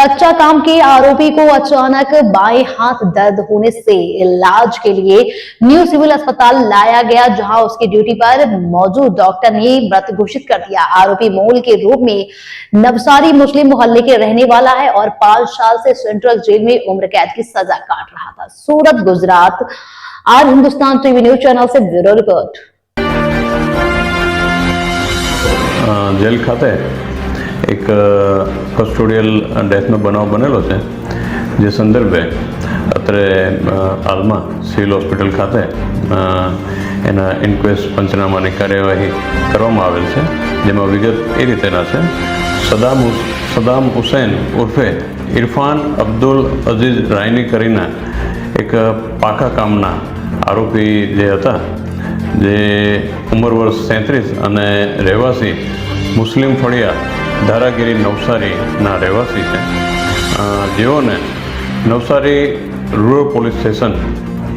कच्चा काम के आरोपी को अचानक बाएं हाथ दर्द होने से इलाज के लिए न्यू सिविल अस्पताल लाया गया, जहां उसकी ड्यूटी पर मौजूद डॉक्टर ने मृत घोषित कर दिया। आरोपी मूल के रूप में नवसारी मुस्लिम मोहल्ले के रहने वाला है और 5 साल से सेंट्रल जेल में उम्र कैद की सजा काट रहा था। सूरत, गुजरात। आज हिंदुस्तान टीवी न्यूज चैनल से ब्यूरो रिपोर्ट। जेल खाते एक कस्टोडियल डेथનો બનાવ બનેલો છે, જે સંદર્ભે અત્રે હાલમાં સિવિલ હોસ્પિટલ ખાતે એના ઇન્ક્વેસ્ટ પંચનામાની કાર્યવાહી કરવામાં આવેલ છે, જેમાં વિગત એ રીતેના છે. સદામ હુસૈન ઉર્ફે ઇરફાન અબ્દુલ અઝીઝ રાયની કરીને એક પાકા કામના આરોપી જે હતા, જે ઉંમર વર્ષ 33 અને રહેવાસી મુસ્લિમ ફળિયા ધારાગીરી નવસારીના રહેવાસી છે, જેઓને નવસારી રૂરલ પોલીસ સ્ટેશન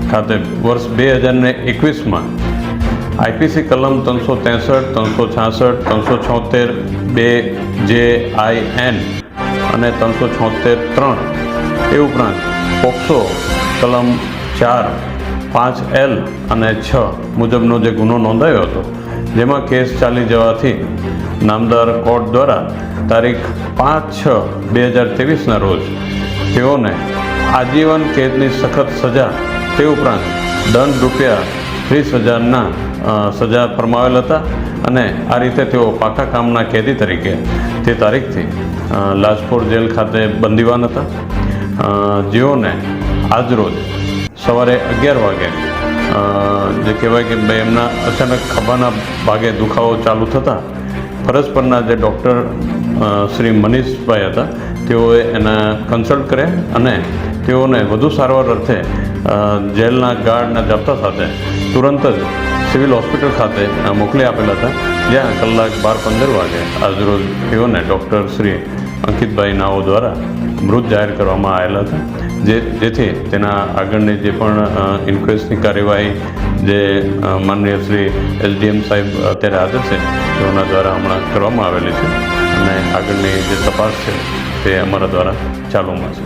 ખાતે વર્ષ 2021માં આઈપીસી કલમ 363, 366, 376, 2JIN અને 376(3) એ ઉપરાંત પોક્સો કલમ 4, 5L અને 6 મુજબનો જે ગુનો નોંધાયો હતો, જેમાં કેસ ચાલી જવાથી નામદાર કોર્ટ દ્વારા તારીખ 5/6/2023ના રોજ તેઓને આજીવન કેદની સખત સજા તે ઉપરાંત દંડ રૂપિયા 30,000ના સજા ફરમાવેલ હતા, અને આ રીતે તેઓ પાકા કામના કેદી તરીકે તે તારીખથી લાજપોર જેલ ખાતે બંદીવાન હતા, જેઓને આજરોજ સવારે 11 વાગે જે કહેવાય કે ભાઈ એમના અચાનક ખભાના ભાગે દુખાવો ચાલુ થતાં ફરજ પરના જે ડૉક્ટર શ્રી મનીષભાઈ હતા, તેઓએ એના કન્સલ્ટ કર્યા અને તેઓને વધુ સારવાર અર્થે જેલના ગાર્ડના જપ્તા સાથે તુરંત જ સિવિલ હોસ્પિટલ ખાતે મોકલી આપેલા હતા, જ્યાં કલાક 12-15 વાગે આજરોજ તેઓને ડૉક્ટર શ્રી અંકિતભાઈ નાઓ દ્વારા મૃત જાહેર કરવામાં આવેલા હતા, જેથી તેના આગળની જે પણ ઇન્ક્વેસ્ટની કાર્યવાહી જે માનનીય શ્રી SDM સાહેબ અત્યારે હાજર છે તેઓના દ્વારા હમણાં કરવામાં આવેલી છે, અને આગળની જે તપાસ છે તે અમારા દ્વારા ચાલુમાં છે.